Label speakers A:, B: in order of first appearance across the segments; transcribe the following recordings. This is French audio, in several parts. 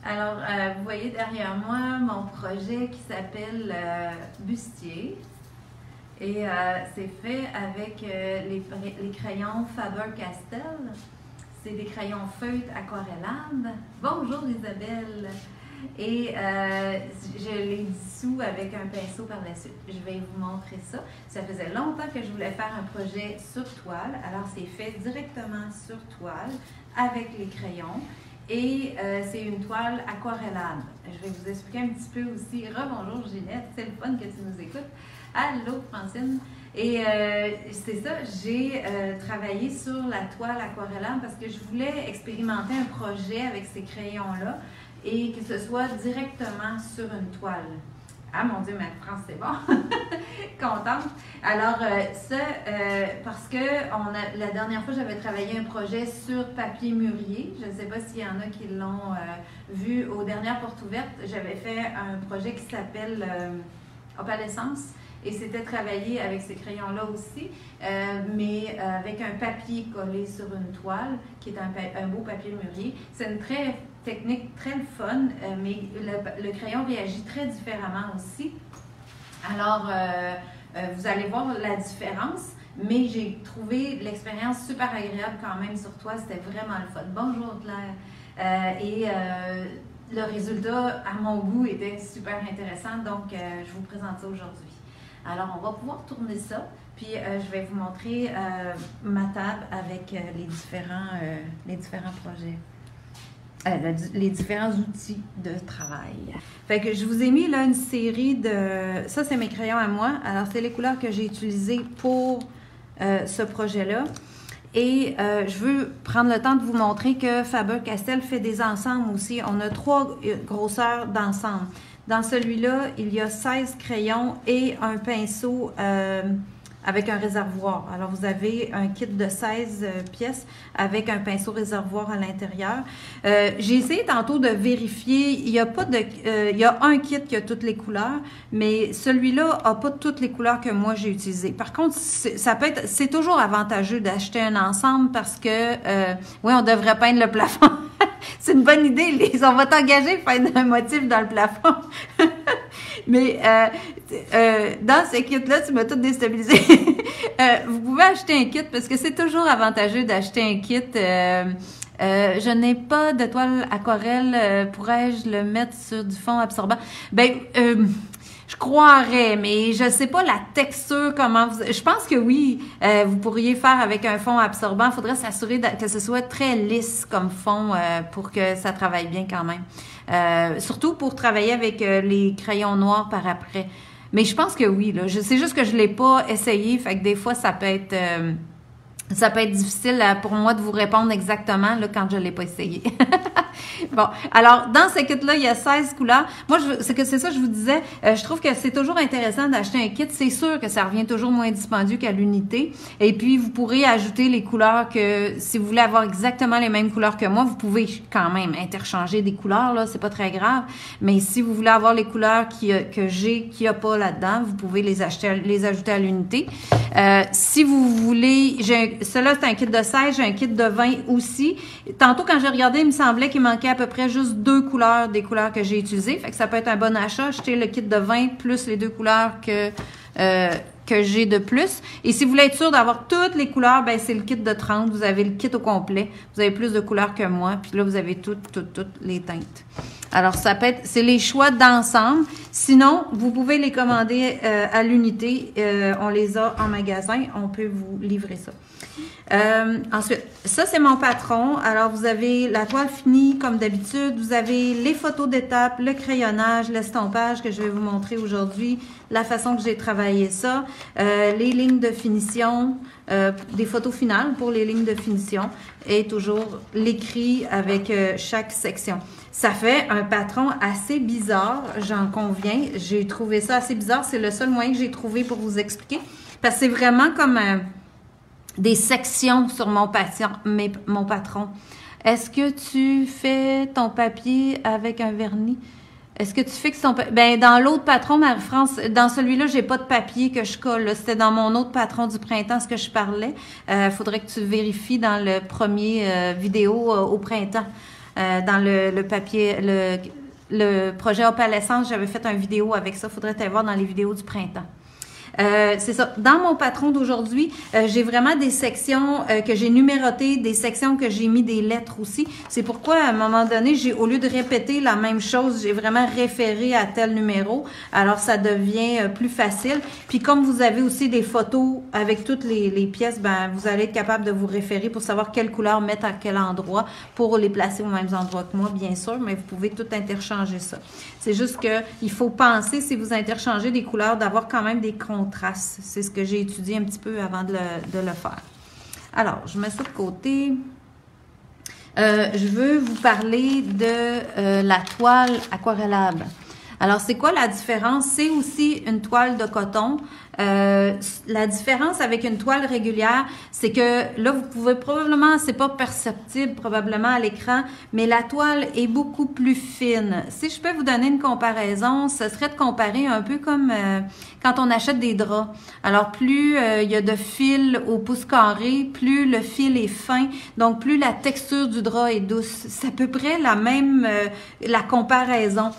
A: Alors, vous voyez derrière moi mon projet qui s'appelle Bustier. Et c'est fait avec les crayons Faber-Castell. C'est des crayons feutres aquarellables. Bonjour Isabelle! Et je les dissous avec un pinceau par la suite. Je vais vous montrer ça. Ça faisait longtemps que je voulais faire un projet sur toile. Alors, c'est fait directement sur toile avec les crayons. Et c'est une toile aquarellable. Je vais vous expliquer un petit peu aussi. Rebonjour Ginette, c'est le fun que tu nous écoutes. Allô Francine. Et c'est ça, j'ai travaillé sur la toile aquarellable parce que je voulais expérimenter un projet avec ces crayons-là et que ce soit directement sur une toile. Ah mon Dieu, mais France, c'est bon. Contente. Alors, parce que la dernière fois, j'avais travaillé un projet sur papier mûrier. Je ne sais pas s'il y en a qui l'ont vu aux dernières portes ouvertes. J'avais fait un projet qui s'appelle Opalescence. Et c'était travaillé avec ces crayons-là aussi, mais avec un papier collé sur une toile, qui est un beau papier mûrier. C'est une technique très fun, mais le crayon réagit très différemment aussi. Alors, vous allez voir la différence, mais j'ai trouvé l'expérience super agréable quand même sur toi. C'était vraiment le fun. Bonjour Claire. Le résultat, à mon goût, était super intéressant, donc je vous présente ça aujourd'hui. Alors, on va pouvoir tourner ça, puis je vais vous montrer ma table avec les différents projets, les différents outils de travail. Fait que je vous ai mis là une série de... Ça, c'est mes crayons à moi. Alors, c'est les couleurs que j'ai utilisées pour ce projet-là. Et je veux prendre le temps de vous montrer que Faber-Castell fait des ensembles aussi. On a 3 grosseurs d'ensemble. Dans celui-là, il y a 16 crayons et un pinceau avec un réservoir. Alors, vous avez un kit de 16 pièces avec un pinceau réservoir à l'intérieur. J'ai essayé tantôt de vérifier. Il y a un kit qui a toutes les couleurs, mais celui-là n'a pas toutes les couleurs que moi j'ai utilisées. Par contre, c'est toujours avantageux d'acheter un ensemble parce que, oui, on devrait peindre le plafond. C'est une bonne idée, on va t'engager pour faire un motif dans le plafond. Mais dans ce kit-là, tu m'as tout déstabilisé. Vous pouvez acheter un kit parce que c'est toujours avantageux d'acheter un kit. Je n'ai pas de toile aquarelle. Pourrais-je le mettre sur du fond absorbant? Je croirais, mais je sais pas la texture, comment vous... Je pense que oui, vous pourriez faire avec un fond absorbant. Il faudrait s'assurer que ce soit très lisse comme fond pour que ça travaille bien quand même. Surtout pour travailler avec les crayons noirs par après. Mais je pense que oui, là. C'est juste que je l'ai pas essayé, fait que des fois, ça peut être difficile pour moi de vous répondre exactement là, quand je l'ai pas essayé. Bon, alors, dans ce kit-là, il y a 16 couleurs. Moi, c'est ça que je vous disais. Je trouve que c'est toujours intéressant d'acheter un kit. C'est sûr que ça revient toujours moins dispendieux qu'à l'unité. Et puis, vous pourrez ajouter les couleurs que, si vous voulez avoir exactement les mêmes couleurs que moi, vous pouvez quand même interchanger des couleurs, là. C'est pas très grave. Mais si vous voulez avoir les couleurs que j'ai, qu'il n'y a pas là-dedans, vous pouvez les ajouter à l'unité. Si vous voulez, celui-là, c'est un kit de 16, j'ai un kit de 20 aussi. Tantôt, quand j'ai regardé, il me semblait qu'il manquait à peu près juste 2 couleurs des couleurs que j'ai utilisées. Fait que ça peut être un bon achat, acheter le kit de 20 plus les 2 couleurs que j'ai de plus. Et si vous voulez être sûr d'avoir toutes les couleurs, ben c'est le kit de 30. Vous avez le kit au complet. Vous avez plus de couleurs que moi. Puis là, vous avez toutes les teintes. Alors, c'est les choix d'ensemble. Sinon, vous pouvez les commander à l'unité. On les a en magasin. On peut vous livrer ça. Ensuite, ça c'est mon patron. Alors vous avez la toile finie comme d'habitude, vous avez les photos d'étape, le crayonnage, l'estompage que je vais vous montrer aujourd'hui, la façon que j'ai travaillé ça, les lignes de finition, des photos finales pour les lignes de finition et toujours l'écrit avec chaque section. Ça fait un patron assez bizarre, j'en conviens. J'ai trouvé ça assez bizarre, c'est le seul moyen que j'ai trouvé pour vous expliquer parce que c'est vraiment comme des sections sur mon patron. Est-ce que tu fais ton papier avec un vernis? Est-ce que tu fixes ton papier? Ben, dans l'autre patron, Marie-France, dans celui-là, j'ai pas de papier que je colle. C'était dans mon autre patron du printemps, ce que je parlais. Faudrait que tu vérifies dans le premier vidéo au printemps. dans le papier, le projet opalescence, j'avais fait une vidéo avec ça. Faudrait aller voir dans les vidéos du printemps. C'est ça. Dans mon patron d'aujourd'hui, j'ai vraiment des sections que j'ai numérotées, des sections que j'ai mis des lettres aussi. C'est pourquoi, à un moment donné, au lieu de répéter la même chose, j'ai vraiment référé à tel numéro. Alors, ça devient plus facile. Puis, comme vous avez aussi des photos avec toutes les pièces, ben vous allez être capable de vous référer pour savoir quelle couleur mettre à quel endroit pour les placer aux mêmes endroits que moi, bien sûr, mais vous pouvez tout interchanger ça. C'est juste que il faut penser, si vous interchangez des couleurs, d'avoir quand même des contrastes. C'est ce que j'ai étudié un petit peu avant de le faire. Alors, je mets ça de côté. Je veux vous parler de la toile aquarellable. Alors, c'est quoi la différence? C'est aussi une toile de coton. La différence avec une toile régulière, c'est que là, vous pouvez probablement, c'est pas perceptible probablement à l'écran, mais la toile est beaucoup plus fine. Si je peux vous donner une comparaison, ce serait de comparer un peu comme quand on achète des draps. Alors, plus il y a de fil au pouce carré, plus le fil est fin, donc plus la texture du drap est douce. C'est à peu près la même, la comparaison.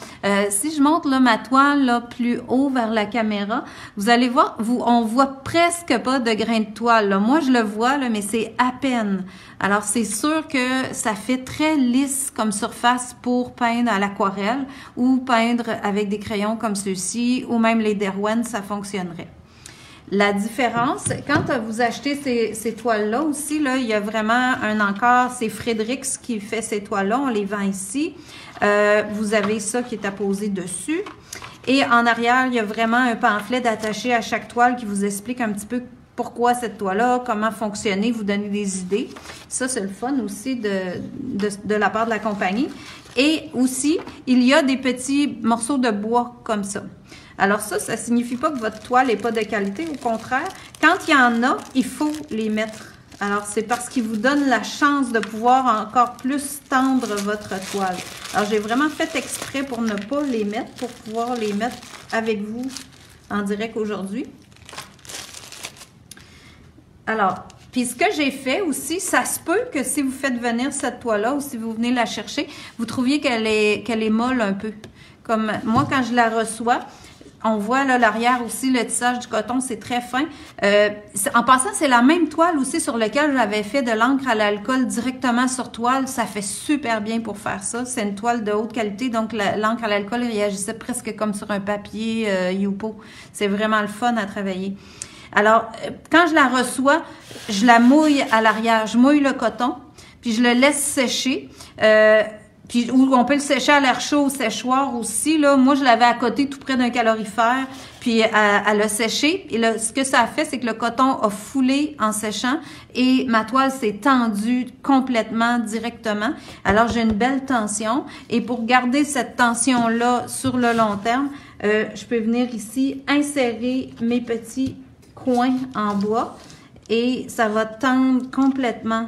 A: Si je monte là, ma toile là, plus haut vers la caméra, vous allez voir, on voit presque pas de grain de toile. Là. Moi, je le vois, là, mais c'est à peine. Alors, c'est sûr que ça fait très lisse comme surface pour peindre à l'aquarelle ou peindre avec des crayons comme ceux-ci ou même les Derwent, ça fonctionnerait. La différence, quand vous achetez ces toiles-là aussi, là, il y a vraiment un encart, c'est Fredericks qui fait ces toiles-là, on les vend ici. Vous avez ça qui est apposé dessus. Et en arrière, il y a vraiment un pamphlet d'attaché à chaque toile qui vous explique un petit peu pourquoi cette toile-là, comment fonctionner, vous donner des idées. Ça, c'est le fun aussi de la part de la compagnie. Et aussi, il y a des petits morceaux de bois comme ça. Alors ça ne signifie pas que votre toile n'est pas de qualité. Au contraire, quand il y en a, il faut les mettre. Alors, c'est parce qu'il vous donne la chance de pouvoir encore plus tendre votre toile. Alors, j'ai vraiment fait exprès pour ne pas les mettre, pour pouvoir les mettre avec vous en direct aujourd'hui. Alors, puis ce que j'ai fait aussi, ça se peut que si vous faites venir cette toile-là ou si vous venez la chercher, vous trouviez qu'elle est molle un peu. Comme moi, quand je la reçois, on voit là l'arrière aussi, le tissage du coton, c'est très fin. En passant, c'est la même toile aussi sur laquelle j'avais fait de l'encre à l'alcool directement sur toile. Ça fait super bien pour faire ça. C'est une toile de haute qualité, donc l'encre à l'alcool réagissait presque comme sur un papier Yupo. C'est vraiment le fun à travailler. Alors, quand je la reçois, je la mouille à l'arrière. Je mouille le coton, puis je le laisse sécher. Puis on peut le sécher à l'air chaud au séchoir aussi. Là. Moi, je l'avais à côté tout près d'un calorifère, puis elle a séché. Et là, ce que ça a fait, c'est que le coton a foulé en séchant et ma toile s'est tendue complètement directement. Alors, j'ai une belle tension. Et pour garder cette tension-là sur le long terme, je peux venir ici insérer mes petits coins en bois et ça va tendre complètement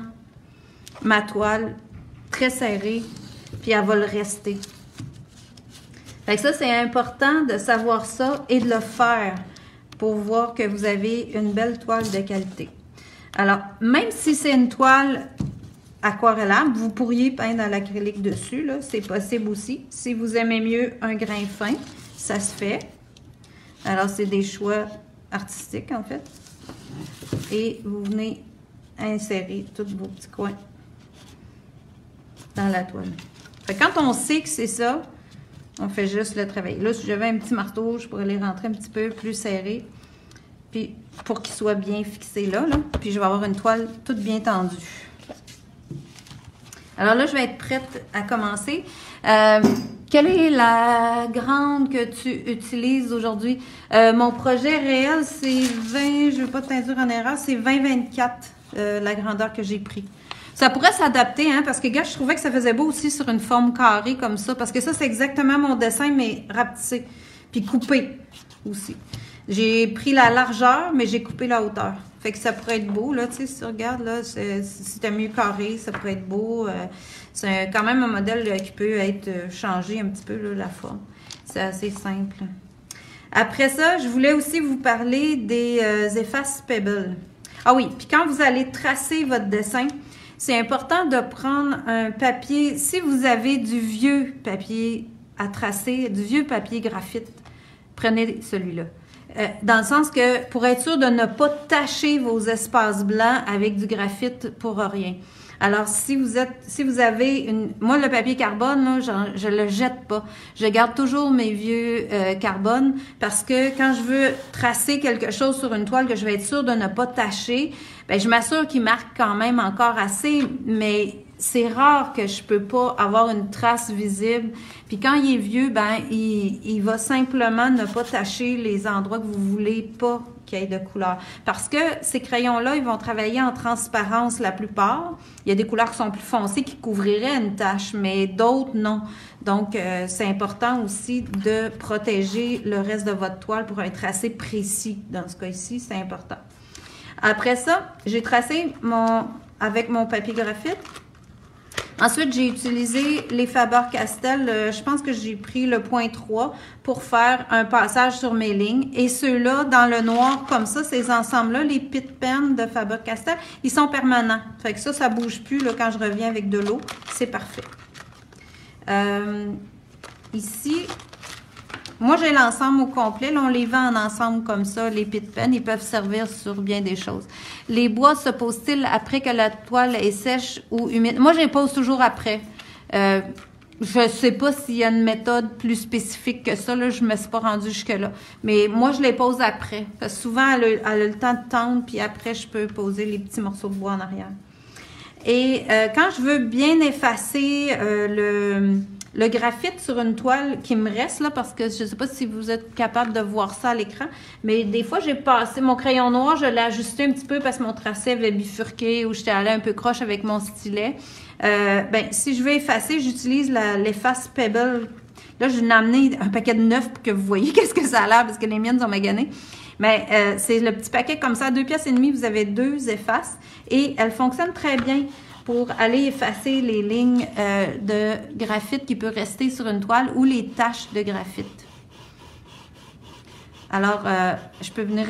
A: ma toile très serrée. Puis elle va le rester. Fait que ça, c'est important de savoir ça et de le faire pour voir que vous avez une belle toile de qualité. Alors, même si c'est une toile aquarellable, vous pourriez peindre à l'acrylique dessus, là, c'est possible aussi. Si vous aimez mieux un grain fin, ça se fait. Alors, c'est des choix artistiques, en fait. Et vous venez insérer tous vos petits coins dans la toile. Fait que quand on sait que c'est ça, on fait juste le travail. Là, si j'avais un petit marteau, je pourrais les rentrer un petit peu plus serrés. Puis, pour qu'ils soient bien fixés là. Puis, je vais avoir une toile toute bien tendue. Alors là, je vais être prête à commencer. Quelle est la grande que tu utilises aujourd'hui? Mon projet réel, c'est 20, je ne veux pas t'induire en erreur, c'est 20-24, la grandeur que j'ai pris. Ça pourrait s'adapter, hein, parce que, gars, je trouvais que ça faisait beau aussi sur une forme carrée comme ça, parce que ça, c'est exactement mon dessin, mais rapetissé, puis coupé aussi. J'ai pris la largeur, mais j'ai coupé la hauteur. Fait que ça pourrait être beau, là, tu sais, si tu regardes, là, c'était mieux carré, ça pourrait être beau. C'est quand même un modèle qui peut être changé un petit peu, là, la forme. C'est assez simple. Après ça, je voulais aussi vous parler des effaces Pebble. Ah oui, puis quand vous allez tracer votre dessin,
B: c'est important de prendre un papier, si vous avez du vieux papier à tracer, du vieux papier graphite, prenez celui-là. Dans le sens que, pour être sûr de ne pas tacher vos espaces blancs avec du graphite pour rien. Alors, si vous avez moi, le papier carbone, là, je le jette pas. Je garde toujours mes vieux carbone parce que quand je veux tracer quelque chose sur une toile que je vais être sûre de ne pas tacher, ben, je m'assure qu'il marque quand même encore assez, mais c'est rare que je peux pas avoir une trace visible. Puis quand il est vieux, ben, il va simplement ne pas tacher les endroits que vous voulez pas qu'il y ait de couleur. Parce que ces crayons-là, ils vont travailler en transparence la plupart. Il y a des couleurs qui sont plus foncées qui couvriraient une tache, mais d'autres non. Donc, c'est important aussi de protéger le reste de votre toile pour un tracé précis. Dans ce cas-ci, c'est important. Après ça, j'ai tracé avec mon papier graphite. Ensuite, j'ai utilisé les Faber-Castell. Je pense que j'ai pris le point 3 pour faire un passage sur mes lignes. Et ceux-là, dans le noir comme ça, ces ensembles-là, les Pit Pen de Faber-Castell, ils sont permanents. Fait que ça ne bouge plus là, quand je reviens avec de l'eau. C'est parfait. Ici, moi, j'ai l'ensemble au complet. Là, on les vend en ensemble comme ça, les Pit Pen. Ils peuvent servir sur bien des choses. Les bois se posent-ils après que la toile est sèche ou humide? Moi, je les pose toujours après. Je ne sais pas s'il y a une méthode plus spécifique que ça. Là, je ne me suis pas rendue jusque-là. Mais moi, je les pose après. Parce que souvent, elle a le temps de tendre, puis après, je peux poser les petits morceaux de bois en arrière. Et quand je veux bien effacer le graphite sur une toile qui me reste, là, parce que je ne sais pas si vous êtes capable de voir ça à l'écran, mais des fois, j'ai passé mon crayon noir, je l'ai ajusté un petit peu parce que mon tracé avait bifurqué ou j'étais allée un peu croche avec mon stylet. Ben, si je veux effacer, j'utilise l'efface Pebble. Là, je vais amener un paquet de 9 pour que vous voyez qu'est-ce que ça a l'air, parce que les miennes sont maganées. Mais c'est le petit paquet comme ça, à 2,5 piastres, vous avez 2 effaces et elles fonctionnent très bien pour aller effacer les lignes de graphite qui peut rester sur une toile ou les taches de graphite. Alors, je peux venir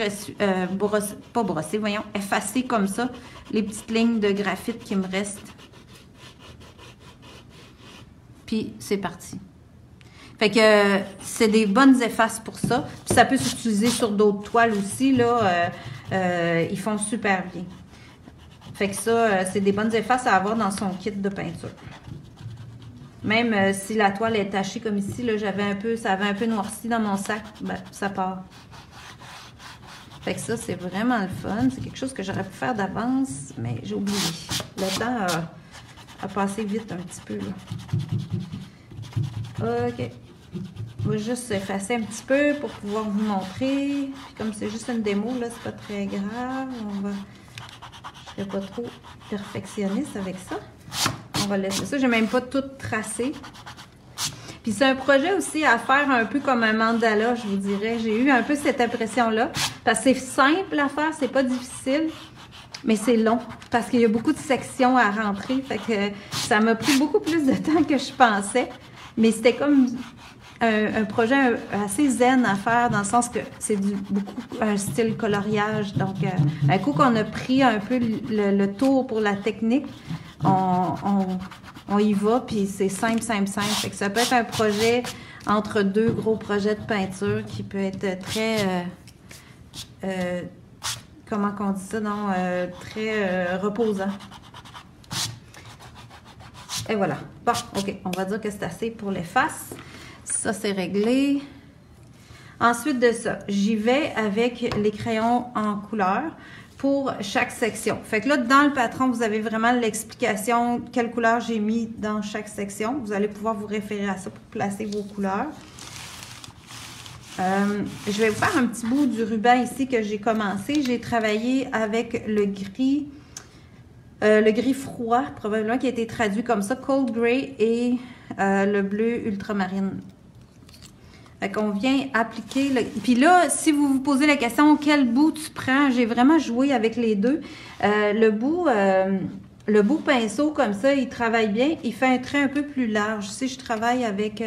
B: effacer comme ça les petites lignes de graphite qui me restent. Puis, c'est parti. Fait que c'est des bonnes effaces pour ça. Puis ça peut s'utiliser sur d'autres toiles aussi, là. Ils font super bien. Fait que ça, c'est des bonnes effaces à avoir dans son kit de peinture. Même si la toile est tachée comme ici, là, ça avait un peu noirci dans mon sac, ben, ça part. Fait que ça, c'est vraiment le fun. C'est quelque chose que j'aurais pu faire d'avance, mais j'ai oublié. Le temps a passé vite un petit peu, là. OK. Je vais juste effacer un petit peu pour pouvoir vous montrer. Puis comme c'est juste une démo, là, c'est pas très grave. Je ne serai pas trop perfectionniste avec ça. On va laisser ça. J'ai même pas tout tracé. Puis c'est un projet aussi à faire un peu comme un mandala, je vous dirais. J'ai eu un peu cette impression-là. Parce que c'est simple à faire, c'est pas difficile. Mais c'est long, parce qu'il y a beaucoup de sections à rentrer. Fait que ça m'a pris beaucoup plus de temps que je pensais. Mais c'était comme un projet assez zen à faire, dans le sens que c'est beaucoup un style coloriage. Donc, un coup qu'on a pris un peu le tour pour la technique, on y va, puis c'est simple, simple, simple. Fait que ça peut être un projet entre deux gros projets de peinture qui peut être très... comment qu'on dit ça, non? Très reposant. Et voilà. Bon, OK. On va dire que c'est assez pour les faces. Ça, c'est réglé. Ensuite de ça, j'y vais avec les crayons en couleur pour chaque section. Fait que là, dans le patron, vous avez vraiment l'explication quelle couleur j'ai mis dans chaque section. Vous allez pouvoir vous référer à ça pour placer vos couleurs. Je vais vous faire un petit bout du ruban ici que j'ai commencé. J'ai travaillé avec le gris froid, probablement qui a été traduit comme ça, Cold Gray, et le bleu ultramarine. Fait qu'on vient appliquer... Puis là, si vous vous posez la question, quel bout tu prends? J'ai vraiment joué avec les deux. Le bout pinceau, comme ça, il travaille bien. Il fait un trait un peu plus large. Si je travaille avec...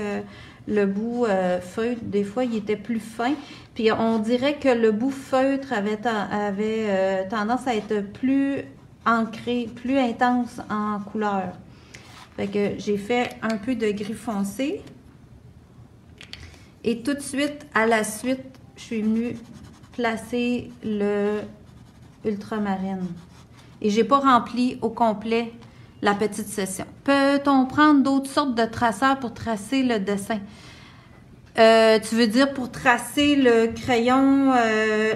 B: le bout feutre, des fois, il était plus fin. Puis on dirait que le bout feutre avait tendance à être plus ancré, plus intense en couleur. Fait que j'ai fait un peu de gris foncé. Et tout de suite, à la suite, je suis venue placer le ultramarine. Et j'ai pas rempli au complet la petite session. Peut-on prendre d'autres sortes de traceurs pour tracer le dessin? Tu veux dire pour tracer le crayon,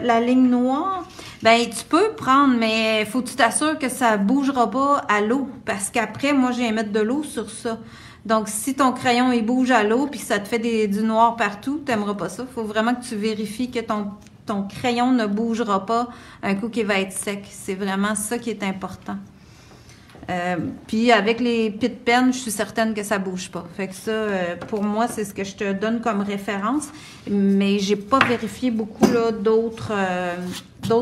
B: la ligne noire? Ben, tu peux prendre, mais il faut que tu t'assures que ça bougera pas à l'eau. Parce qu'après, moi, je viens mettre de l'eau sur ça. Donc, si ton crayon, il bouge à l'eau puis que ça te fait du noir partout, tu n'aimeras pas ça. Il faut vraiment que tu vérifies que ton crayon ne bougera pas un coup qu'il va être sec. C'est vraiment ça qui est important. Puis avec les Pitt Pen, je suis certaine que ça bouge pas. Fait que ça, pour moi, c'est ce que je te donne comme référence. Mais j'ai pas vérifié beaucoup là d'autres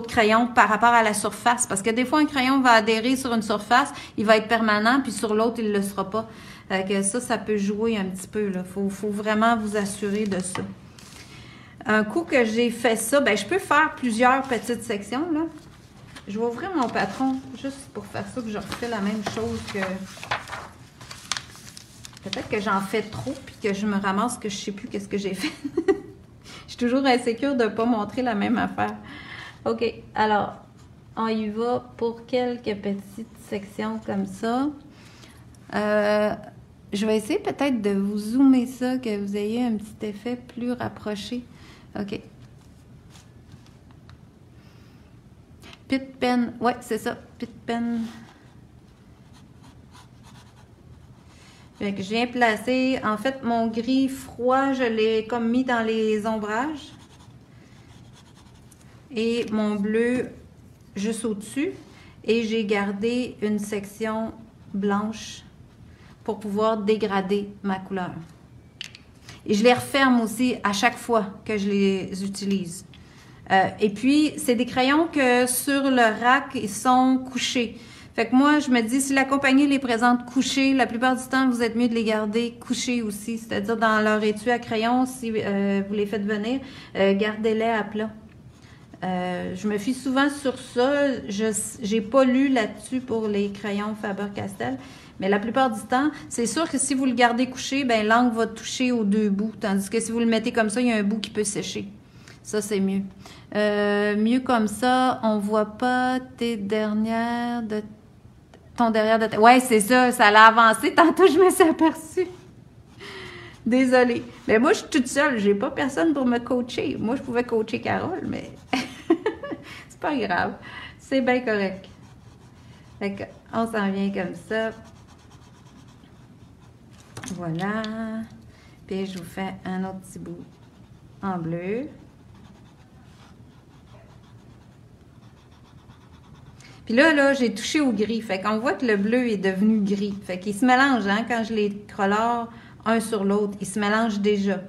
B: crayons par rapport à la surface. Parce que des fois, un crayon va adhérer sur une surface, il va être permanent, puis sur l'autre, il le sera pas. Fait que ça peut jouer un petit peu. Là. Faut vraiment vous assurer de ça. Un coup que j'ai fait ça, ben je peux faire plusieurs petites sections, là. Je vais ouvrir mon patron juste pour faire ça, que je refais la même chose que... Peut-être que j'en fais trop, puis que je me ramasse que je ne sais plus qu'est-ce que j'ai fait. Je suis toujours insécure de ne pas montrer la même affaire. OK, alors, on y va pour quelques petites sections comme ça. Je vais essayer peut-être de vous zoomer ça, que vous ayez un petit effet plus rapproché. OK. Pitt Pen, ouais, c'est ça, Pitt Pen. Fait que je viens placer, en fait, mon gris froid, je l'ai comme mis dans les ombrages. Et mon bleu juste au-dessus. Et j'ai gardé une section blanche pour pouvoir dégrader ma couleur. Et je les referme aussi à chaque fois que je les utilise. Et puis, c'est des crayons que sur le rack, ils sont couchés. Fait que moi, je me dis, si la compagnie les présente couchés, la plupart du temps, vous êtes mieux de les garder couchés aussi. C'est-à-dire dans leur étui à crayon, si vous les faites venir, gardez-les à plat. Je me fie souvent sur ça. Je n'ai pas lu là-dessus pour les crayons Faber-Castell. Mais la plupart du temps, c'est sûr que si vous le gardez couché, ben l'encre va toucher aux deux bouts. Tandis que si vous le mettez comme ça, il y a un bout qui peut sécher. Ça, c'est mieux. Mieux comme ça, on voit pas tes dernières de ton derrière de tête. Ouais, c'est ça, ça l'a avancé. Tantôt, je me suis aperçue. Désolée. Mais moi, je suis toute seule. J'ai pas personne pour me coacher. Moi, je pouvais coacher Carole, mais c'est pas grave. C'est bien correct. Fait qu'on s'en vient comme ça. Voilà. Puis, je vous fais un autre petit bout en bleu. Puis là, j'ai touché au gris. Fait qu'on voit que le bleu est devenu gris. Fait qu'il se mélange, hein, quand je les colore un sur l'autre. Il se mélange déjà.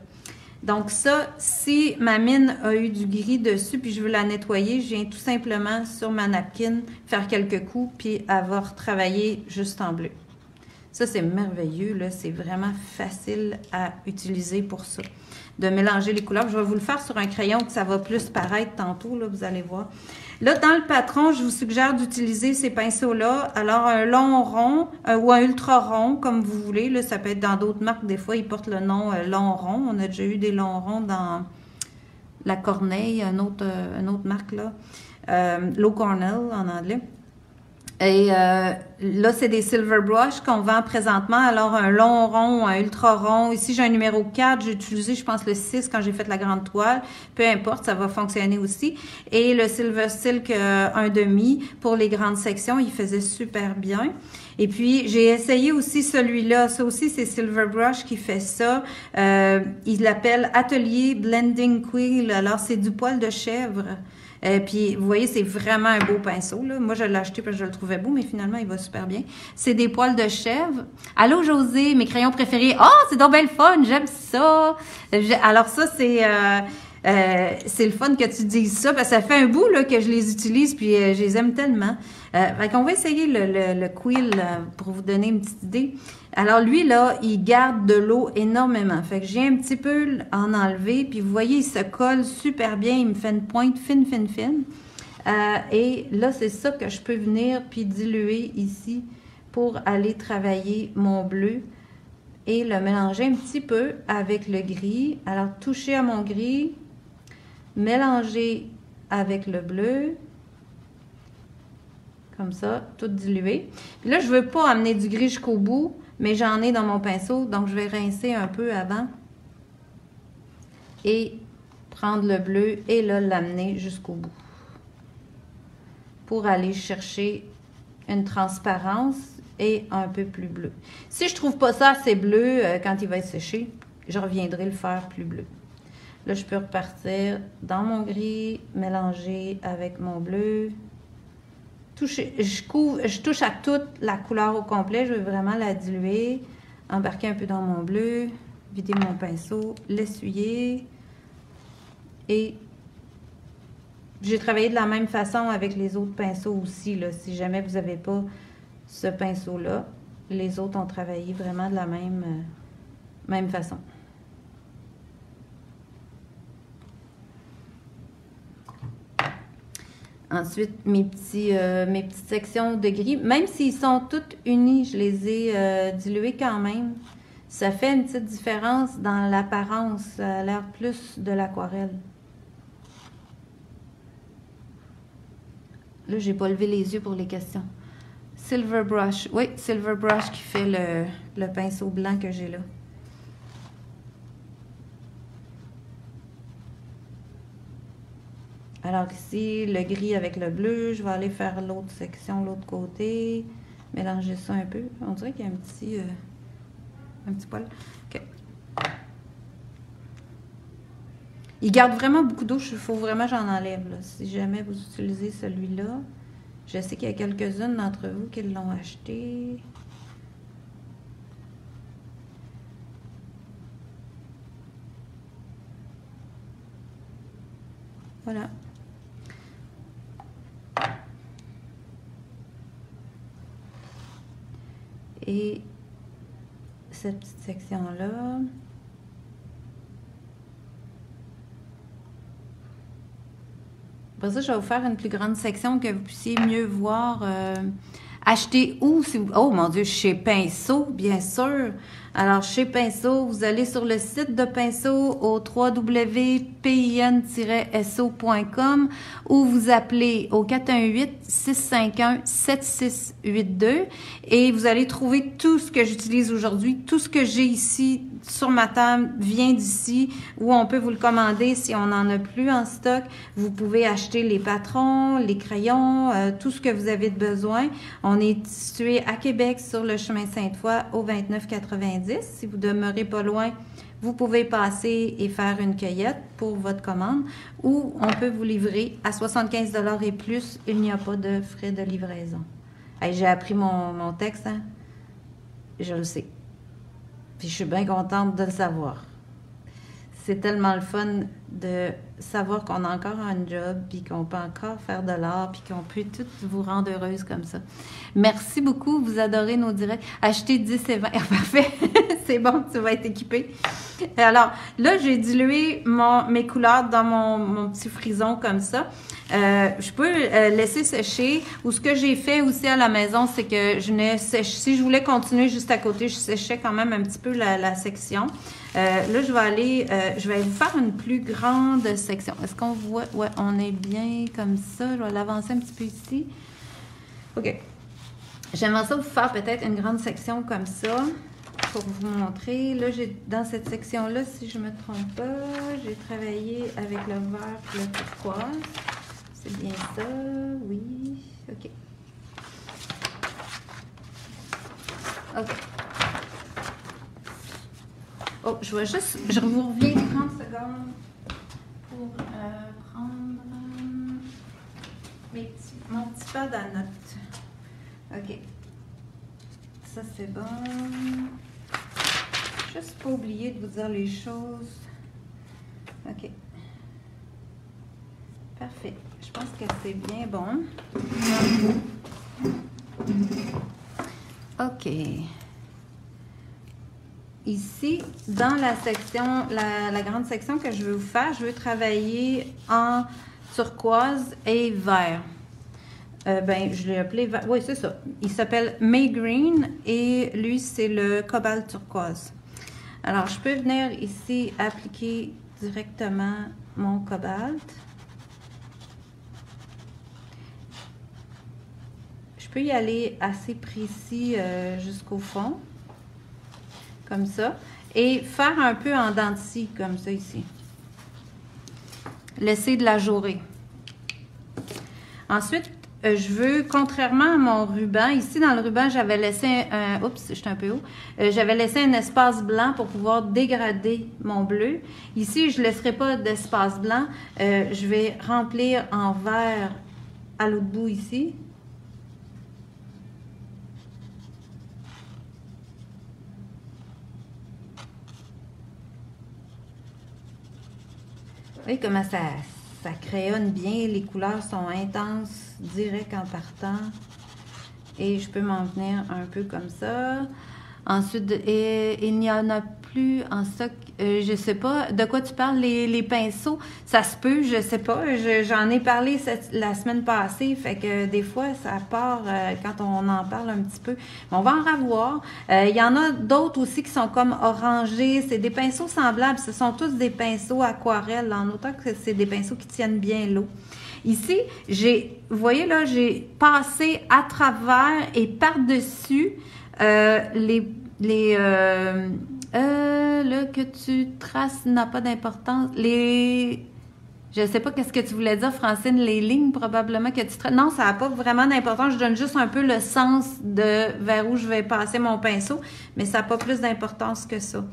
B: Donc ça, si ma mine a eu du gris dessus, puis je veux la nettoyer, je viens tout simplement sur ma napkin faire quelques coups, puis elle va retravailler juste en bleu. Ça, c'est merveilleux, là. C'est vraiment facile à utiliser pour ça. De mélanger les couleurs. Je vais vous le faire sur un crayon que ça va plus paraître tantôt, là, vous allez voir. Là, dans le patron, je vous suggère d'utiliser ces pinceaux-là. Alors, un long rond ou un ultra rond, comme vous voulez. Là, ça peut être dans d'autres marques. Des fois, ils portent le nom long rond. On a déjà eu des longs ronds dans la Corneille, une autre marque, là. Low Cornell, en anglais. Et là, c'est des Silver Brush qu'on vend présentement. Alors, un long rond, un ultra rond. Ici, j'ai un numéro 4. J'ai utilisé, je pense, le 6 quand j'ai fait la grande toile. Peu importe, ça va fonctionner aussi. Et le Silver Silk 1,5 pour les grandes sections. Il faisait super bien. Et puis, j'ai essayé aussi celui-là. Ça aussi, c'est Silver Brush qui fait ça. Il l'appelle Atelier Blending Quill. Alors, c'est du poil de chèvre. Puis, vous voyez, c'est vraiment un beau pinceau, là. Moi, je l'ai acheté parce que je le trouvais beau, mais finalement, il va super bien. C'est des poils de chèvre. Allô, José, mes crayons préférés. Oh, c'est donc bien le fun, j'aime ça. Alors ça, c'est le fun que tu dises ça, parce que ça fait un bout, là, que je les utilise, puis je les aime tellement. Fait qu'on va essayer le quill pour vous donner une petite idée. Alors lui, là, il garde de l'eau énormément. Fait que j'ai un petit peu en enlevé, puis vous voyez, il se colle super bien. Il me fait une pointe fine, fine, fine. Et là, c'est ça que je peux venir puis diluer ici pour aller travailler mon bleu et le mélanger un petit peu avec le gris. Alors, toucher à mon gris, mélanger avec le bleu, comme ça, tout dilué. Puis là, je ne veux pas amener du gris jusqu'au bout, mais j'en ai dans mon pinceau, donc je vais rincer un peu avant et prendre le bleu et là, l'amener jusqu'au bout pour aller chercher une transparence et un peu plus bleu. Si je trouve pas ça assez bleu quand il va être séché, je reviendrai le faire plus bleu. Là, je peux repartir dans mon gris, mélanger avec mon bleu. Toucher, je touche à toute la couleur au complet. Je veux vraiment la diluer, embarquer un peu dans mon bleu, vider mon pinceau, l'essuyer. Et j'ai travaillé de la même façon avec les autres pinceaux aussi, là. Si jamais vous n'avez pas ce pinceau-là, les autres ont travaillé vraiment de la même façon. Ensuite, mes petites sections de gris, même s'ils sont toutes unis, je les ai dilués quand même. Ça fait une petite différence dans l'apparence. Ça a l'air plus de l'aquarelle. Là, j'ai pas levé les yeux pour les questions. Silver Brush. Oui, Silver Brush qui fait le pinceau blanc que j'ai là. Alors ici, le gris avec le bleu, je vais aller faire l'autre section, l'autre côté, mélanger ça un peu. On dirait qu'il y a un petit poil. OK. Il garde vraiment beaucoup d'eau, il faut vraiment que j'en enlève, là. Si jamais vous utilisez celui-là, je sais qu'il y a quelques-unes d'entre vous qui l'ont acheté. Voilà. Et cette petite section-là. Après ça, je vais vous faire une plus grande section que vous puissiez mieux voir. Acheter où? Si vous... Oh mon Dieu, chez Pinceau, bien sûr. Alors, chez Pinceau, vous allez sur le site de Pinceau au www.pin-so.com ou vous appelez au 418-651-7682 et vous allez trouver tout ce que j'utilise aujourd'hui. Tout ce que j'ai ici sur ma table vient d'ici, où on peut vous le commander si on n'en a plus en stock. Vous pouvez acheter les patrons, les crayons, tout ce que vous avez besoin. On est situé à Québec sur le chemin Sainte-Foy au 2990. Si vous demeurez pas loin, vous pouvez passer et faire une cueillette pour votre commande ou on peut vous livrer à 75 $ et plus. Il n'y a pas de frais de livraison. Hey, j'ai appris mon texte, hein? Je le sais. Puis je suis bien contente de le savoir. C'est tellement le fun de savoir qu'on a encore un job, puis qu'on peut encore faire de l'art, puis qu'on peut tout vous rendre heureuse comme ça. Merci beaucoup, vous adorez nos directs. Achetez 10 et 20. Ah, parfait, c'est bon, tu vas être équipé. Alors, là, j'ai dilué mes couleurs dans mon petit frison comme ça. Je peux laisser sécher. Ou ce que j'ai fait aussi à la maison, c'est que si je voulais continuer juste à côté, je séchais quand même un petit peu la section. Là, je vais vous faire une plus grande section. Est-ce qu'on voit? Ouais, on est bien comme ça. Je vais l'avancer un petit peu ici. OK. J'aimerais ça vous faire peut-être une grande section comme ça pour vous montrer. Là, dans cette section-là, si je ne me trompe pas, j'ai travaillé avec le vert et le turquoise. C'est bien ça, oui. OK. OK. Oh, je vous reviens 30 secondes pour prendre mon petit pad à notes. OK. Ça, c'est bon. Juste pas oublier de vous dire les choses. OK. Parfait. Je pense que c'est bien bon. OK. Ici, dans la section, la grande section que je veux vous faire, je veux travailler en turquoise et vert. Ben, je l'ai appelé vert. Oui, c'est ça. Il s'appelle May Green et lui, c'est le cobalt turquoise. Alors, je peux venir ici appliquer directement mon cobalt. Je peux y aller assez précis jusqu'au fond, comme ça, et faire un peu en dents de scie, comme ça ici. Laisser de la jaurée. Ensuite, je veux, contrairement à mon ruban, ici dans le ruban, j'avais laissé un... Oups, j'étais un peu haut. J'avais laissé un espace blanc pour pouvoir dégrader mon bleu. Ici, je ne laisserai pas d'espace blanc. Je vais remplir en vert à l'autre bout ici. Vous voyez comment ça crayonne bien, les couleurs sont intenses, direct en partant. Et je peux m'en venir un peu comme ça. Ensuite, il n'y en a plus en stock. Je ne sais pas de quoi tu parles, les pinceaux. Ça se peut, je ne sais pas. J'en ai parlé la semaine passée. Fait que des fois, ça part quand on en parle un petit peu. On va en revoir. Il y en a d'autres aussi qui sont comme orangés. C'est des pinceaux semblables. Ce sont tous des pinceaux aquarelles, en autant que c'est des pinceaux qui tiennent bien l'eau. Ici, vous voyez là, j'ai passé à travers et par-dessus là que tu traces n'a pas d'importance. Je ne sais pas qu'est-ce que tu voulais dire, Francine, les lignes probablement que tu traces. Non, ça n'a pas vraiment d'importance. Je donne juste un peu le sens de vers où je vais passer mon pinceau, mais ça n'a pas plus d'importance que ça.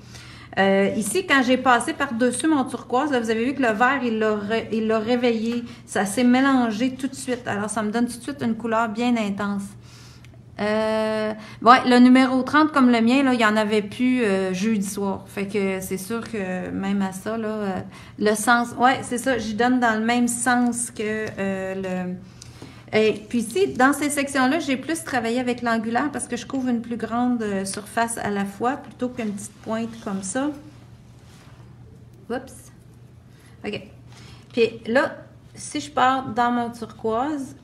B: Ici, quand j'ai passé par-dessus mon turquoise, là, vous avez vu que le vert, il l'a réveillé. Ça s'est mélangé tout de suite. Alors, ça me donne tout de suite une couleur bien intense. Ouais, le numéro 30, comme le mien, là, il n'y en avait plus jeudi soir. Fait que c'est sûr que même à ça, là, le sens... Ouais, c'est ça, j'y donne dans le même sens que le... Et puis ici, dans ces sections-là, j'ai plus travaillé avec l'angulaire parce que je couvre une plus grande surface à la fois plutôt qu'une petite pointe comme ça. Oups. OK. Puis là, si je pars dans mon turquoise,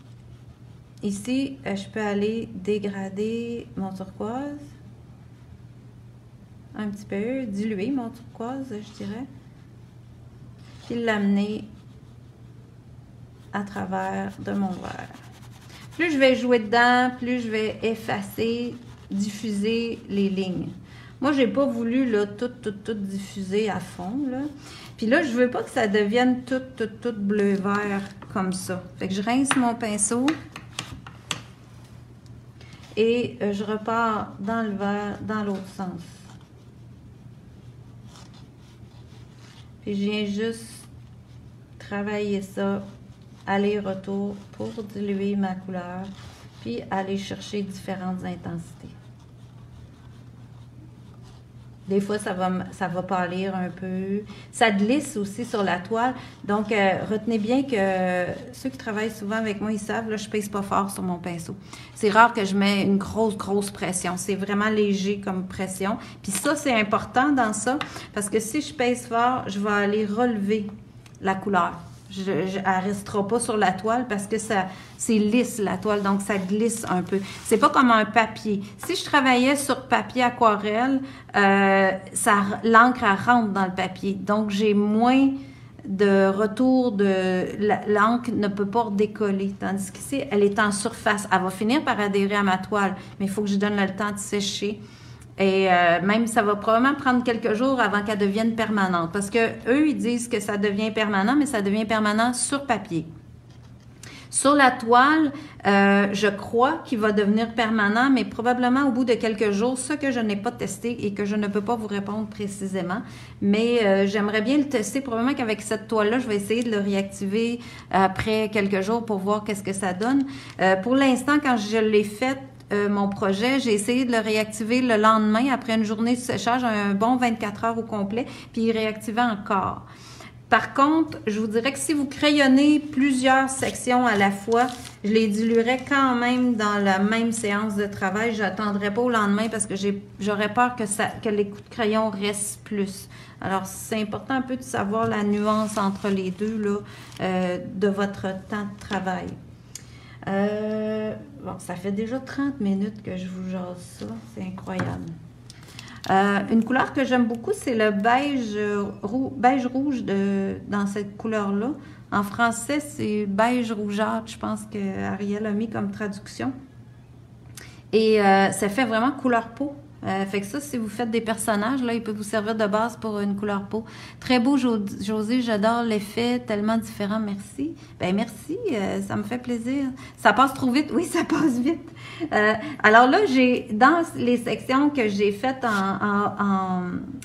B: ici, je peux aller dégrader mon turquoise. Un petit peu, diluer mon turquoise, je dirais. Puis l'amener à travers de mon verre. Plus je vais jouer dedans, plus je vais effacer, diffuser les lignes. Moi, j'ai pas voulu là, tout diffuser à fond. Là. Puis là, je veux pas que ça devienne tout bleu-vert comme ça. Fait que je rince mon pinceau et je repars dans le vert dans l'autre sens. Puis je viens juste travailler ça, aller-retour pour diluer ma couleur, puis aller chercher différentes intensités. Des fois, ça va pâlir un peu. Ça glisse aussi sur la toile. Donc, retenez bien que ceux qui travaillent souvent avec moi, ils savent, là, je pèse pas fort sur mon pinceau. C'est rare que je mets une grosse pression. C'est vraiment léger comme pression. Puis ça, c'est important dans ça, parce que si je pèse fort, je vais aller relever la couleur. Elle ne restera pas sur la toile parce que c'est lisse la toile, donc ça glisse un peu. C'est pas comme un papier. Si je travaillais sur papier aquarelle, l'encre rentre dans le papier. Donc j'ai moins de retour l'encre ne peut pas décoller. Tandis qu'ici, elle est en surface. Elle va finir par adhérer à ma toile, mais il faut que je donne le temps de sécher. Et même, ça va probablement prendre quelques jours avant qu'elle devienne permanente. Parce que eux, ils disent que ça devient permanent, mais ça devient permanent sur papier. Sur la toile, je crois qu'il va devenir permanent, mais probablement au bout de quelques jours, ce que je n'ai pas testé et que je ne peux pas vous répondre précisément. Mais j'aimerais bien le tester. Probablement qu'avec cette toile-là, je vais essayer de le réactiver après quelques jours pour voir qu'est-ce que ça donne. Pour l'instant, quand je l'ai fait, mon projet, j'ai essayé de le réactiver le lendemain après une journée de séchage, un bon 24 heures au complet, puis il réactivait encore. Par contre, je vous dirais que si vous crayonnez plusieurs sections à la fois, je les diluerais quand même dans la même séance de travail. Je n'attendrai pas au lendemain parce que j'aurais peur que les coups de crayon restent plus. Alors, c'est important un peu de savoir la nuance entre les deux là, de votre temps de travail. Bon, ça fait déjà 30 minutes que je vous jase ça. C'est incroyable. Une couleur que j'aime beaucoup, c'est le beige rouge dans cette couleur-là. En français, c'est beige rougeâtre, je pense que Ariel a mis comme traduction. Et ça fait vraiment couleur peau. Fait que ça, si vous faites des personnages, là, il peut vous servir de base pour une couleur peau. Très beau, José, j'adore l'effet, tellement différent, merci. Ben merci, ça me fait plaisir. Ça passe trop vite, oui, ça passe vite. Alors là, dans les sections que j'ai faites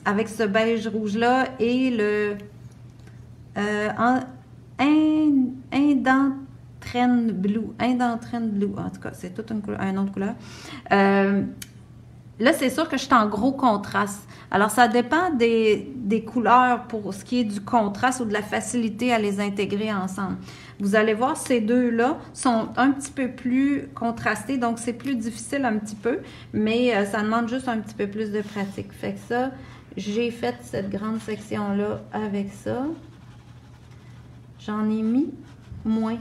B: avec ce beige rouge-là et le Indentrend Blue, en tout cas, c'est toute une autre couleur. Là, c'est sûr que je suis en gros contraste. Alors, ça dépend des couleurs pour ce qui est du contraste ou de la facilité à les intégrer ensemble. Vous allez voir, ces deux-là sont un petit peu plus contrastés, donc c'est plus difficile un petit peu, mais ça demande juste un petit peu plus de pratique. Fait que ça, j'ai fait cette grande section-là avec ça. J'en ai mis moins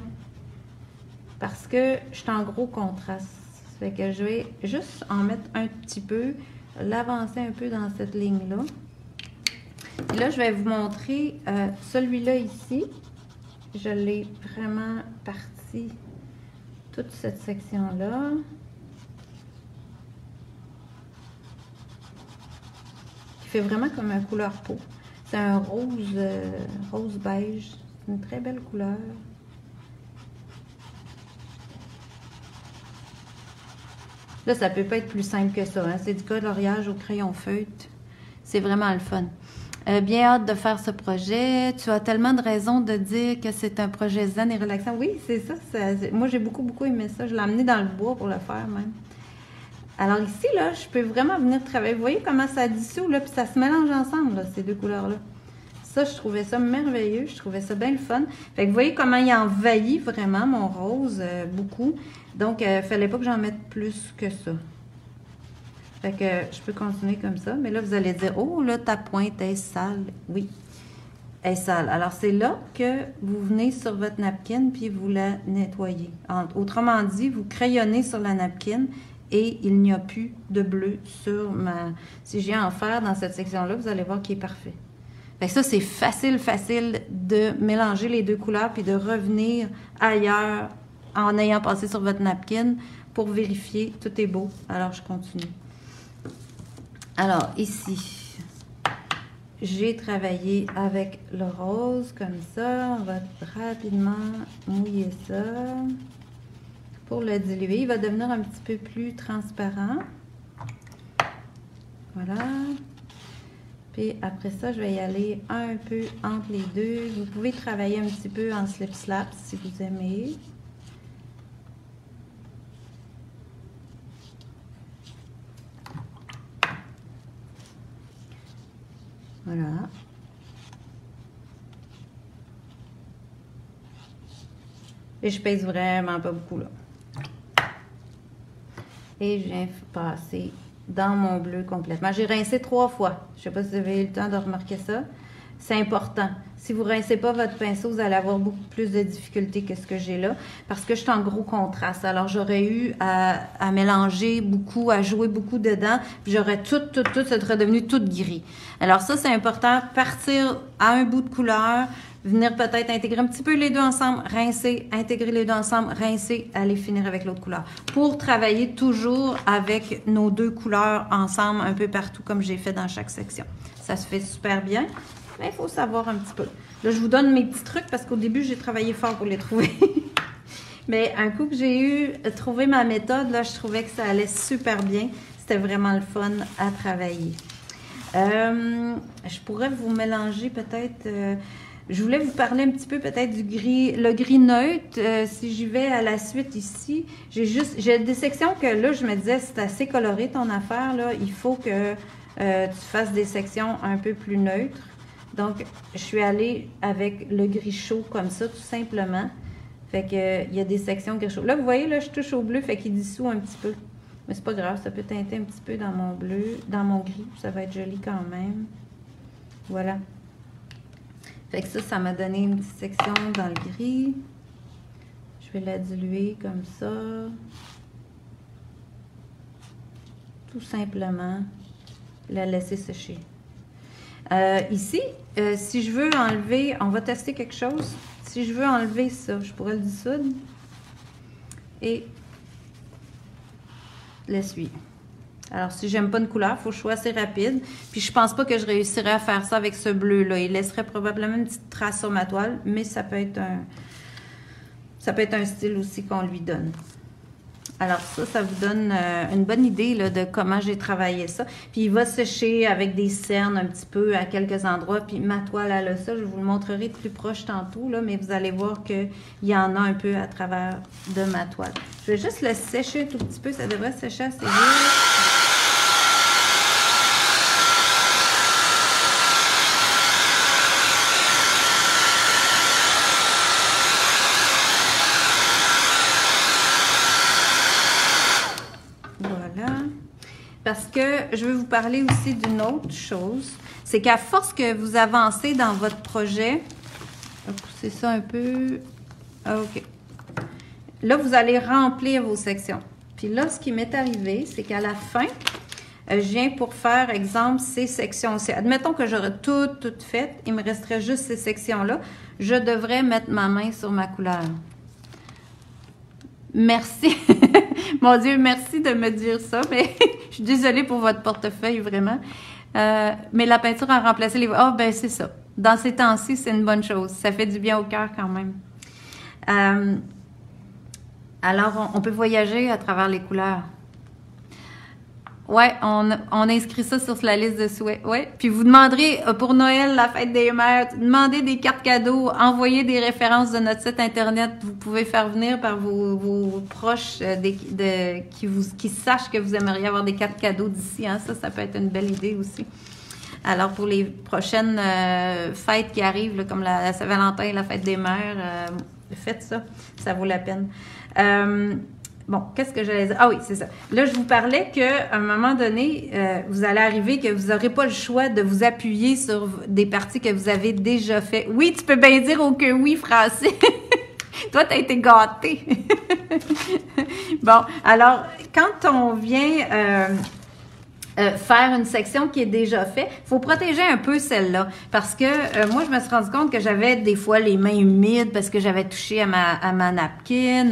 B: parce que je suis en gros contraste. Fait que je vais juste en mettre un petit peu, l'avancer un peu dans cette ligne-là. Et là, je vais vous montrer celui-là ici. Je l'ai vraiment parti toute cette section-là. Qui fait vraiment comme un couleur peau. C'est un rose beige. C'est une très belle couleur. Là, ça peut pas être plus simple que ça. Hein? C'est du coloriage au crayon feutre. C'est vraiment le fun. Bien hâte de faire ce projet. Tu as tellement de raisons de dire que c'est un projet zen et relaxant. Oui, c'est ça. Moi, j'ai beaucoup aimé ça. Je l'ai amené dans le bois pour le faire même. Alors ici, là, je peux vraiment venir travailler. Vous voyez comment ça dissout, là, puis ça se mélange ensemble, là, ces deux couleurs-là. Ça, je trouvais ça merveilleux. Je trouvais ça bien le fun. Fait que vous voyez comment il envahit vraiment mon rose, beaucoup. Donc, il ne fallait pas que j'en mette plus que ça. Fait que je peux continuer comme ça. Mais là, vous allez dire, oh, là, ta pointe est sale. Oui, elle est sale. Alors, c'est là que vous venez sur votre napkin puis vous la nettoyez. Autrement dit, vous crayonnez sur la napkin et il n'y a plus de bleu sur ma... Si j'ai à en faire dans cette section-là, vous allez voir qu'il est parfait. Fait que ça, c'est facile de mélanger les deux couleurs puis de revenir ailleurs en ayant passé sur votre napkin pour vérifier. Tout est beau. Alors, je continue. Alors, ici, j'ai travaillé avec le rose comme ça. On va rapidement mouiller ça pour le diluer. Il va devenir un petit peu plus transparent. Voilà. Puis après ça, je vais y aller un peu entre les deux. Vous pouvez travailler un petit peu en slip-slap si vous aimez. Voilà. Et je pèse vraiment pas beaucoup là. Et je viens passer dans mon bleu complètement. J'ai rincé 3 fois. Je ne sais pas si vous avez eu le temps de remarquer ça. C'est important. Si vous ne rincez pas votre pinceau, vous allez avoir beaucoup plus de difficultés que ce que j'ai là, parce que je suis en gros contraste. Alors, j'aurais eu à mélanger beaucoup, à jouer beaucoup dedans, puis j'aurais tout serait devenu tout gris. Alors ça, c'est important. Partir à un bout de couleur, venir peut-être intégrer un petit peu les deux ensemble, rincer, intégrer les deux ensemble, rincer, aller finir avec l'autre couleur. Pour travailler toujours avec nos deux couleurs ensemble un peu partout, comme j'ai fait dans chaque section. Ça se fait super bien. Mais il faut savoir un petit peu. Là, je vous donne mes petits trucs parce qu'au début, j'ai travaillé fort pour les trouver. Mais un coup que j'ai trouvé ma méthode, là, je trouvais que ça allait super bien. C'était vraiment le fun à travailler. Je pourrais vous mélanger peut-être... je voulais vous parler un petit peu peut-être du gris, le gris neutre. Si j'y vais à la suite ici, j'ai des sections que là, je me disais, c'est assez coloré ton affaire. Là. Il faut que tu fasses des sections un peu plus neutres. Donc, je suis allée avec le gris chaud comme ça, tout simplement. Fait que il y a des sections gris chaud. Là, vous voyez, là, je touche au bleu, fait qu'il dissout un petit peu. Mais c'est pas grave, ça peut teinter un petit peu dans mon bleu, dans mon gris. Ça va être joli quand même. Voilà. Fait que ça m'a donné une petite section dans le gris. Je vais la diluer comme ça. Tout simplement. La laisser sécher. Ici, si je veux enlever, on va tester quelque chose. Si je veux enlever ça, je pourrais le dissoudre et l'essuyer. Alors, si j'aime pas une couleur, il faut que je sois assez rapide. Puis, je pense pas que je réussirais à faire ça avec ce bleu-là. Il laisserait probablement une petite trace sur ma toile, mais ça peut être un style aussi qu'on lui donne. Alors ça vous donne une bonne idée là, de comment j'ai travaillé ça. Puis il va sécher avec des cernes un petit peu à quelques endroits. Puis ma toile, elle a ça. Je vous le montrerai de plus proche tantôt, là, mais vous allez voir qu'il y en a un peu à travers de ma toile. Je vais juste le sécher un tout petit peu. Ça devrait sécher assez vite. Parce que je veux vous parler aussi d'une autre chose. C'est qu'à force que vous avancez dans votre projet, je vais pousser ça un peu. OK. Là, vous allez remplir vos sections. Puis là, ce qui m'est arrivé, c'est qu'à la fin, je viens pour faire, exemple, ces sections-ci. Admettons que j'aurais toutes faites. Il me resterait juste ces sections-là. Je devrais mettre ma main sur ma couleur. Merci. Mon Dieu, merci de me dire ça, mais je suis désolée pour votre portefeuille, vraiment. Mais la peinture a remplacé les... Ah, ben c'est ça. Dans ces temps-ci, c'est une bonne chose. Ça fait du bien au cœur quand même. Alors, on peut voyager à travers les couleurs. Ouais, on inscrit ça sur la liste de souhaits. Ouais. Puis vous demanderez pour Noël, la fête des mères, demandez des cartes cadeaux, envoyez des références de notre site internet. Vous pouvez faire venir par vos proches qui sachent que vous aimeriez avoir des cartes cadeaux d'ici. Hein. Ça peut être une belle idée aussi. Alors pour les prochaines fêtes qui arrivent, là, comme la Saint-Valentin et la fête des mères, faites ça, ça vaut la peine. Bon, qu'est-ce que j'allais dire? Ah oui, c'est ça. Là, je vous parlais qu'à un moment donné, vous allez arriver que vous n'aurez pas le choix de vous appuyer sur des parties que vous avez déjà fait. Oui, tu peux bien dire oh que oui, français. Toi, tu as été gâté. Bon, alors, quand on vient faire une section qui est déjà faite, il faut protéger un peu celle-là. Parce que moi, je me suis rendu compte que j'avais des fois les mains humides parce que j'avais touché à ma napkin,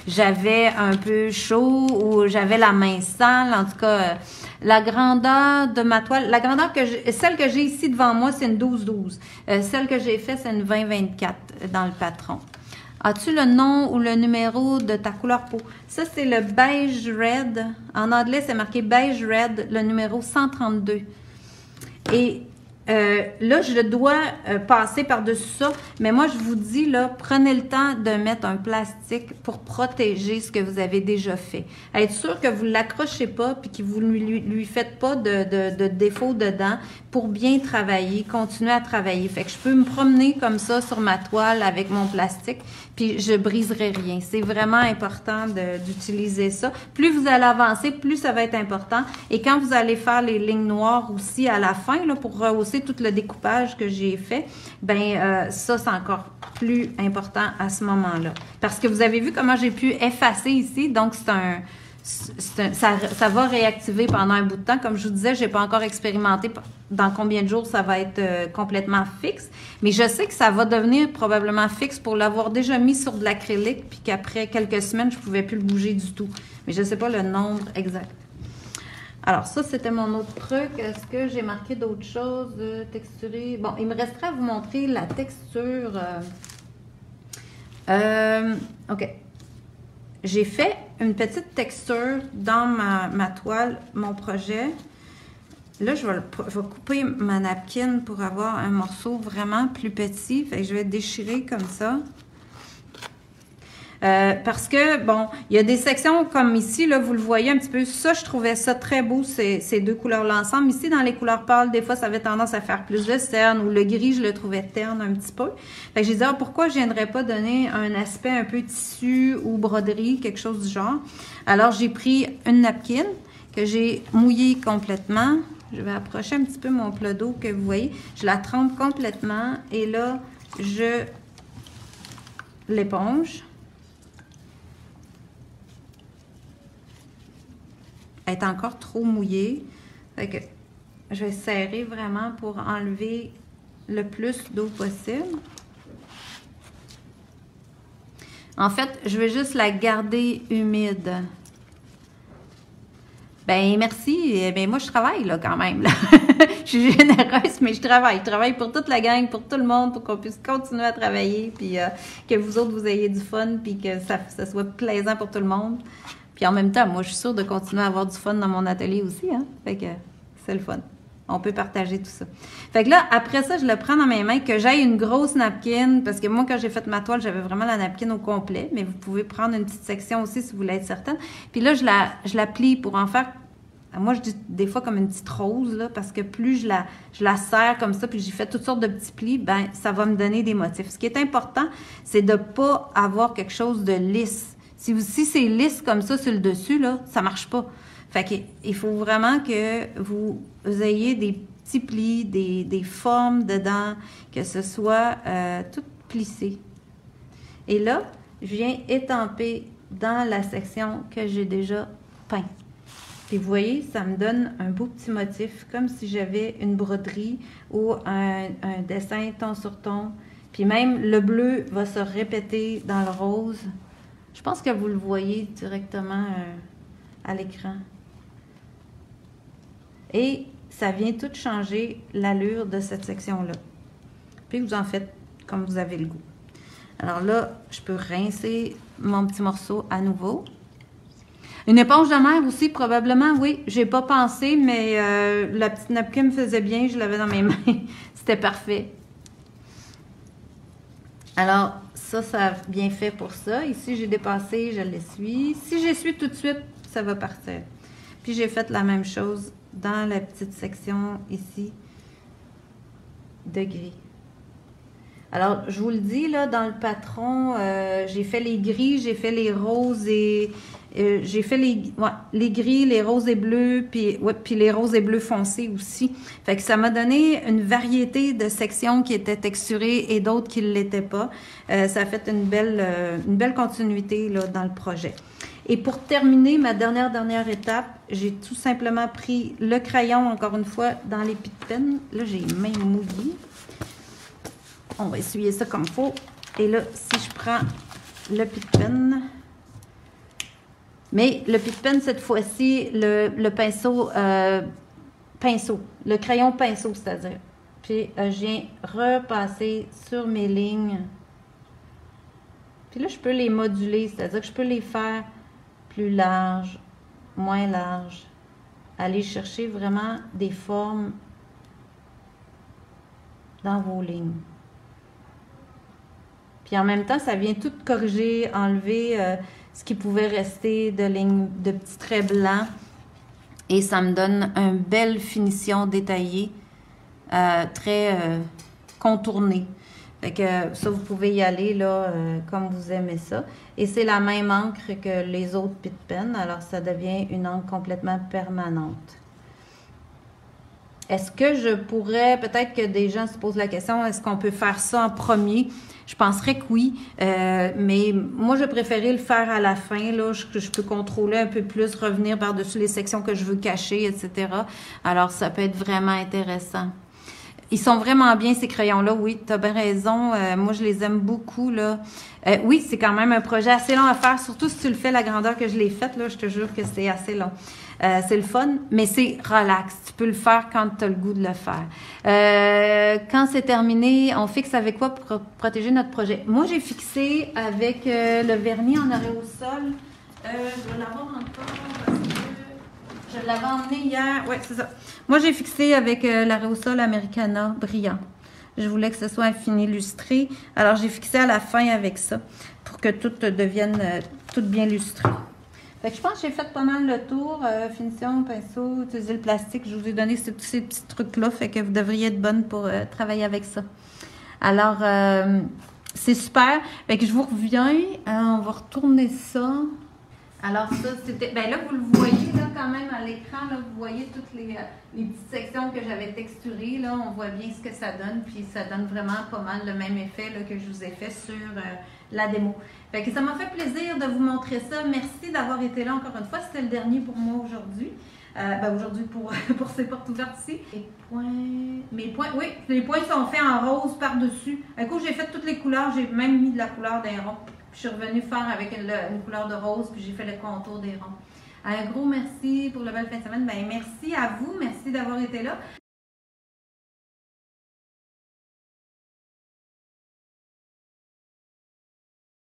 B: j'avais un peu chaud ou j'avais la main sale. En tout cas, la grandeur de ma toile, celle que j'ai ici devant moi, c'est une 12-12. Celle que j'ai faite, c'est une 20-24 dans le patron. As-tu le nom ou le numéro de ta couleur peau? Ça, c'est le beige red. En anglais, c'est marqué beige red, le numéro 132. Et là, je dois passer par-dessus ça. Mais moi, je vous dis, là, prenez le temps de mettre un plastique pour protéger ce que vous avez déjà fait. Être sûr que vous ne l'accrochez pas puis que vous ne lui faites pas de défaut dedans pour bien travailler, continuer à travailler. Fait que je peux me promener comme ça sur ma toile avec mon plastique puis je briserai rien. C'est vraiment important d'utiliser ça. Plus vous allez avancer, plus ça va être important. Et quand vous allez faire les lignes noires aussi à la fin, là, pour rehausser tout le découpage que j'ai fait, ben ça, c'est encore plus important à ce moment-là. Parce que vous avez vu comment j'ai pu effacer ici, donc ça va réactiver pendant un bout de temps. Comme je vous disais, je n'ai pas encore expérimenté dans combien de jours ça va être complètement fixe. Mais je sais que ça va devenir probablement fixe pour l'avoir déjà mis sur de l'acrylique puis qu'après quelques semaines, je ne pouvais plus le bouger du tout. Mais je ne sais pas le nombre exact. Alors ça, c'était mon autre truc. Est-ce que j'ai marqué d'autres choses texturées? Bon, il me resterait à vous montrer la texture. OK. J'ai fait une petite texture dans ma toile, mon projet. Là, je vais couper ma napkin pour avoir un morceau vraiment plus petit. Fait que je vais déchirer comme ça. Parce que, bon, il y a des sections comme ici, là, vous le voyez un petit peu. Ça, je trouvais ça très beau, ces deux couleurs-là ensemble. Ici, dans les couleurs pâles, des fois, ça avait tendance à faire plus de cerne, ou le gris, je le trouvais terne un petit peu. Fait que j'ai dit, ah, pourquoi je viendrais pas donner un aspect un peu tissu ou broderie, quelque chose du genre. Alors, j'ai pris une napkin que j'ai mouillée complètement. Je vais approcher un petit peu mon plat d'eau que vous voyez. Je la trempe complètement et là, je l'éponge. Elle est encore trop mouillée. Fait que je vais serrer vraiment pour enlever le plus d'eau possible. En fait, je vais juste la garder humide. Ben merci. Ben moi, je travaille là quand même. Là. Je suis généreuse, mais je travaille. Je travaille pour toute la gang, pour tout le monde, pour qu'on puisse continuer à travailler, puis que vous autres, vous ayez du fun, puis que ça soit plaisant pour tout le monde. Puis en même temps, moi, je suis sûre de continuer à avoir du fun dans mon atelier aussi. Hein? Fait que c'est le fun. On peut partager tout ça. Fait que là, après ça, je le prends dans mes mains, que j'aille une grosse napkin, parce que moi, quand j'ai fait ma toile, j'avais vraiment la napkin au complet, mais vous pouvez prendre une petite section aussi si vous voulez être certaine. Puis là, je la plie pour en faire, moi, je dis des fois comme une petite rose, là, parce que plus je la serre comme ça, puis j'y fais toutes sortes de petits plis, ben ça va me donner des motifs. Ce qui est important, c'est de ne pas avoir quelque chose de lisse. Si c'est lisse comme ça sur le dessus, là, ça marche pas. Fait qu'il faut vraiment que vous ayez des petits plis, des formes dedans, que ce soit tout plissé. Et là, je viens étamper dans la section que j'ai déjà peint. Puis vous voyez, ça me donne un beau petit motif, comme si j'avais une broderie ou un dessin ton sur ton. Puis même le bleu va se répéter dans le rose. Je pense que vous le voyez directement à l'écran. Et ça vient tout changer l'allure de cette section-là. Puis vous en faites comme vous avez le goût. Alors là, je peux rincer mon petit morceau à nouveau. Une éponge de mer aussi, probablement, oui. J'ai pas pensé, mais la petite napkin me faisait bien. Je l'avais dans mes mains. C'était parfait. Alors, ça a bien fait pour ça. Ici, j'ai dépassé, je l'essuie. Si j'essuie tout de suite, ça va partir. Puis, j'ai fait la même chose dans la petite section ici de gris. Alors, je vous le dis, là, dans le patron, j'ai fait les gris, j'ai fait les roses et... j'ai fait les gris, les roses et bleus, puis les roses et bleus foncés aussi. Fait que ça m'a donné une variété de sections qui étaient texturées et d'autres qui ne l'étaient pas. Ça a fait une belle continuité là, dans le projet. Et pour terminer, ma dernière étape, j'ai tout simplement pris le crayon, encore une fois, dans les Pitt-Pen. Là, j'ai les mains mouillées. On va essuyer ça comme il faut. Et là, si je prends le Pitt-Pen... Mais le Pitt-Pen, cette fois-ci, le pinceau, le crayon pinceau, c'est-à-dire. Puis, je viens repasser sur mes lignes. Puis là, je peux les moduler, c'est-à-dire que je peux les faire plus larges, moins larges. Aller chercher vraiment des formes dans vos lignes. Puis en même temps, ça vient tout corriger, enlever... ce qui pouvait rester de lignes, de petits traits blancs. Et ça me donne une belle finition détaillée, très contournée. Fait que ça, vous pouvez y aller là, comme vous aimez ça. Et c'est la même encre que les autres Pitt-Pen, alors ça devient une encre complètement permanente. Est-ce que je pourrais, peut-être que des gens se posent la question, est-ce qu'on peut faire ça en premier? Je penserais que oui, mais moi, je préférais le faire à la fin. Là, je peux contrôler un peu plus, revenir par-dessus les sections que je veux cacher, etc. Alors, ça peut être vraiment intéressant. Ils sont vraiment bien, ces crayons-là. Oui, tu as bien raison. Moi, je les aime beaucoup, là. Oui, c'est quand même un projet assez long à faire, surtout si tu le fais la grandeur que je l'ai faite, là. Je te jure que c'est assez long. C'est le fun, mais c'est relax. Tu peux le faire quand tu as le goût de le faire. Quand c'est terminé, on fixe avec quoi pour protéger notre projet? Moi, j'ai fixé avec le vernis en aérosol. Je vais l'avoir encore parce que je l'avais emmené hier. Oui, c'est ça. Moi, j'ai fixé avec l'aérosol Americana brillant. Je voulais que ce soit un fini lustré. Alors, j'ai fixé à la fin avec ça pour que tout devienne tout bien lustré. Fait que je pense que j'ai fait pas mal le tour. Finition, pinceau, utiliser le plastique. Je vous ai donné tous ces petits trucs-là. Fait que vous devriez être bonne pour travailler avec ça. Alors, c'est super. Fait que je vous reviens. On va retourner ça. Alors ça, c'était... Ben là, vous le voyez là, quand même à l'écran. Là, vous voyez toutes les petites sections que j'avais texturées. Là, on voit bien ce que ça donne. Puis ça donne vraiment pas mal le même effet là, que je vous ai fait sur la démo. Fait que ça m'a fait plaisir de vous montrer ça. Merci d'avoir été là encore une fois. C'était le dernier pour moi aujourd'hui. Aujourd'hui pour ces portes ouvertes ici. Mes points, oui, les points sont faits en rose par-dessus. Un coup, j'ai fait toutes les couleurs. J'ai même mis de la couleur des ronds. Je suis revenue faire avec une couleur de rose, puis j'ai fait le contour des ronds. Un gros merci pour la belle fin de semaine. Ben, merci à vous. Merci d'avoir été là.